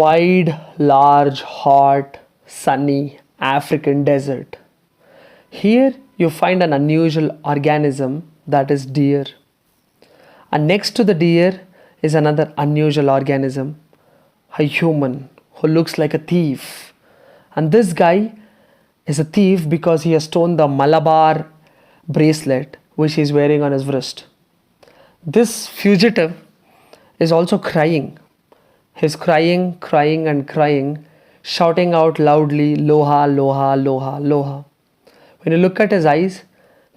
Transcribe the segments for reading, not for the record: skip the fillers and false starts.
wide, large, hot, sunny African desert. Here you find an unusual organism, that is deer. And next to the deer is another unusual organism, a human who looks like a thief. And this guy is a thief because he has stolen the calabar bracelet which he is wearing on his wrist. This fugitive is also crying. He's crying, crying and crying, shouting out loudly, "Loha, loha, loha, loha." When you look at his eyes,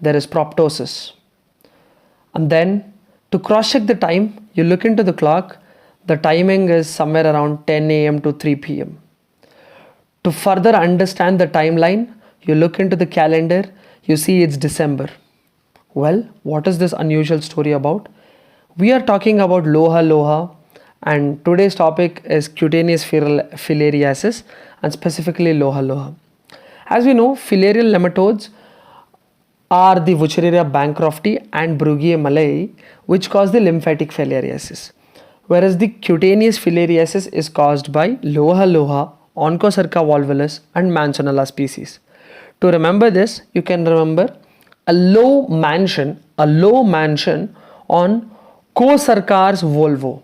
there is proptosis. And then to cross check the time, you look into the clock, the timing is somewhere around 10 a.m. to 3 p.m. To further understand the timeline, you look into the calendar, you see it's December. Well, what is this unusual story about? We are talking about loha loha, and today's topic is cutaneous filariasis and specifically loha loha. As we know, filarial nematodes are the Wuchereria bancrofti and Brugia malayi, which cause the lymphatic filariasis, whereas the cutaneous filariasis is caused by loha loha, Onchocerca volvulus and Manzanella species. To remember this, you can remember a low mansion on Cocerca's volvo.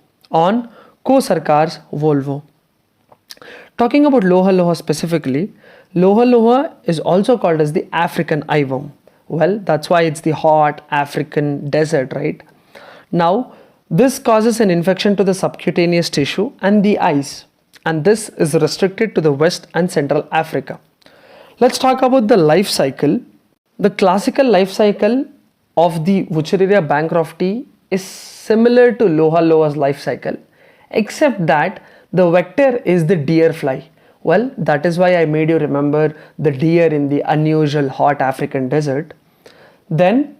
Talking about loha loha specifically, loha loha is also called as the African eyeworm. Well, that's why it's the hot African desert, right? Now, this causes an infection to the subcutaneous tissue and the eyes, and this is restricted to the West and Central Africa. Let's talk about the life cycle. The classical life cycle of the Wuchereria bancrofti is similar to loha loha's life cycle, except that the vector is the deer fly. Well, that is why I made you remember the deer in the unusual hot African desert. Then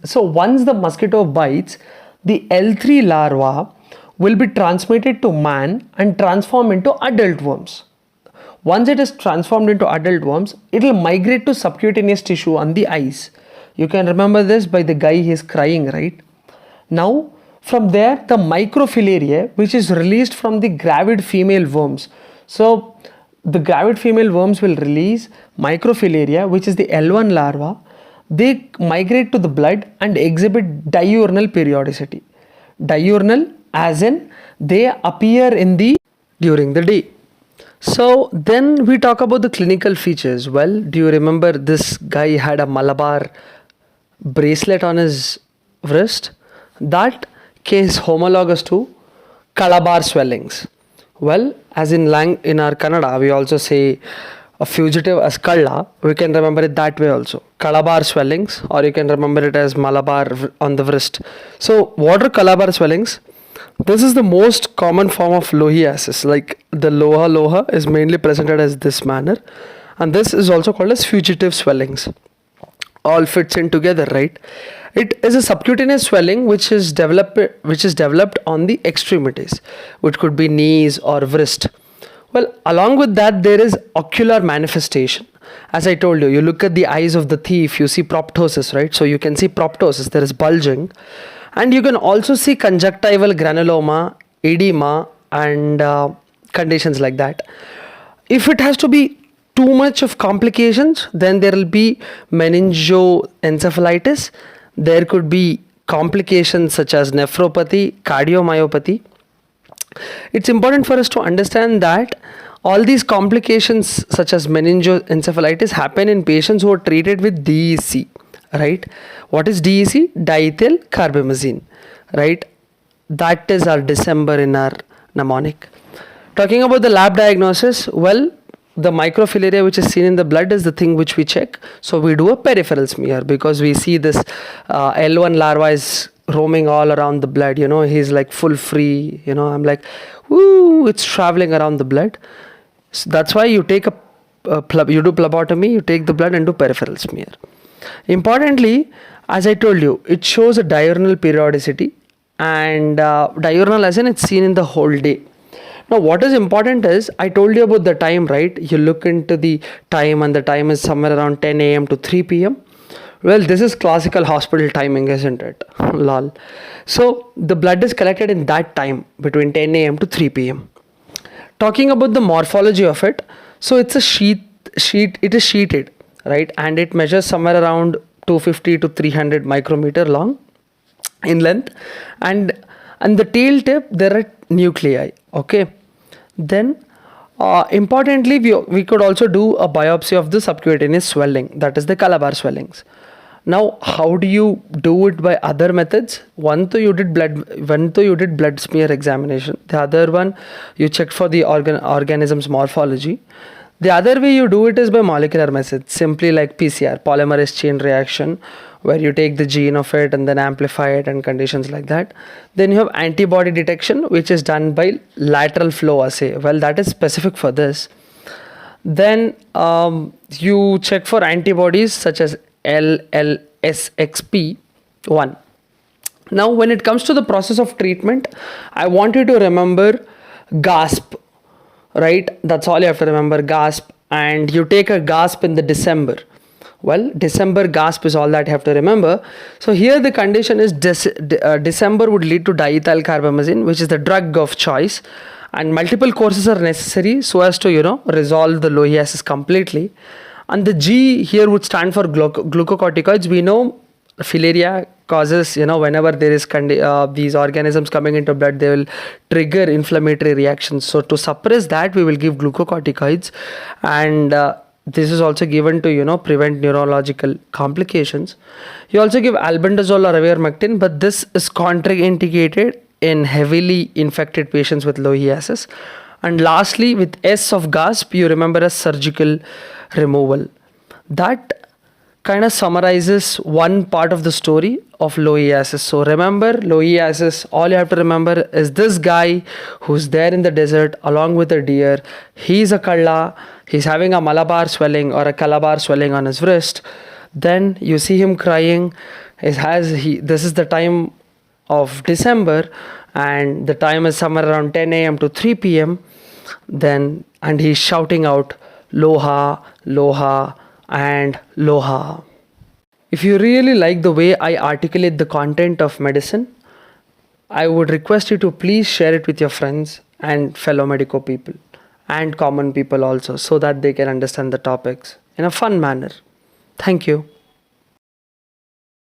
so once the mosquito bites, the L3 larva will be transmitted to man and transform into adult worms. Once it is transformed into adult worms, it will migrate to subcutaneous tissue on the eyes. You can remember this by the guy, he is crying, right? Now, from there, the microfilaria, which is released from the gravid female worms. So, the gravid female worms will release microfilaria, which is the L1 larva. They migrate to the blood and exhibit diurnal periodicity. Diurnal as in they appear during the day. So then we talk about the clinical features. Well, do you remember this guy had a calabar bracelet on his wrist? That case homologous to calabar swellings. Well, as in our Kannada, we also say a fugitive as kalla. We can remember it that way also. Calabar swellings, or you can remember it as malabar on the wrist. So what are calabar swellings? This is the most common form of lohiasis. Like the loha loha is mainly presented as this manner, and this is also called as fugitive swellings. All fits in together, right? It is a subcutaneous swelling which is developed on the extremities, which could be knees or wrist. Well, along with that, there is ocular manifestation. As I told you, you look at the eyes of the thief, you see proptosis, right? So you can see proptosis, there is bulging. And you can also see conjunctival granuloma, edema, and conditions like that. If it has to be too much of complications, then there will be meningoencephalitis. There could be complications such as nephropathy, cardiomyopathy. It's important for us to understand that all these complications such as meningoencephalitis happen in patients who are treated with DEC, right? What is DEC? Diethyl carbamazine, right? That is our December in our mnemonic. Talking about the lab diagnosis, well, the microfilaria which is seen in the blood is the thing which we check. So we do a peripheral smear because we see this L1 larva is roaming all around the blood, he's like full free, I'm like, woo, it's traveling around the blood. So that's why you take you do phlebotomy, you take the blood and do peripheral smear. Importantly, as I told you, it shows a diurnal periodicity, and diurnal as in it's seen in the whole day. Now what is important is, I told you about the time, right? You look into the time and the time is somewhere around 10 a.m. to 3 p.m. Well, this is classical hospital timing, isn't it? Lol. So the blood is collected in that time between 10 a.m. to 3 p.m. Talking about the morphology of it, so it's a it is sheeted, right? And it measures somewhere around 250 to 300 micrometer long in length, and the tail tip there are nuclei. Okay, then importantly, we could also do a biopsy of the subcutaneous swelling, that is the calabar swellings. Now, how do you do it by other methods? One, though you did blood smear examination. The other one, you checked for the organism's morphology. The other way you do it is by molecular methods, simply like PCR, polymerase chain reaction, where you take the gene of it and then amplify it and conditions like that. Then you have antibody detection, which is done by lateral flow assay. Well, that is specific for this. Then you check for antibodies such as LLSXP1. Now, when it comes to the process of treatment, I want you to remember GASP, right? That's all you have to remember, GASP. And you take a GASP in the December. Well, December GASP is all that you have to remember. So here the condition is December would lead to diethylcarbamazine, which is the drug of choice. And multiple courses are necessary so as to, resolve the loiasis completely. And the G here would stand for glucocorticoids. We know filaria causes, whenever there is these organisms coming into blood, they will trigger inflammatory reactions. So to suppress that, we will give glucocorticoids. And this is also given to, prevent neurological complications. You also give albendazole or ivermectin, but this is contraindicated in heavily infected patients with loiasis. And lastly, with S of GASP, you remember a surgical removal. That kind of summarizes one part of the story of loiasis. So remember, loiasis, all you have to remember is this guy who's there in the desert along with a deer. He's a kalla. He's having a malabar swelling or a calabar swelling on his wrist. Then you see him crying. This is the time of December, and the time is somewhere around 10 a.m. to 3 p.m. And he's shouting out, Loha, Loha, and Loha. If you really like the way I articulate the content of medicine, I would request you to please share it with your friends and fellow medico people and common people also, so that they can understand the topics in a fun manner. Thank you.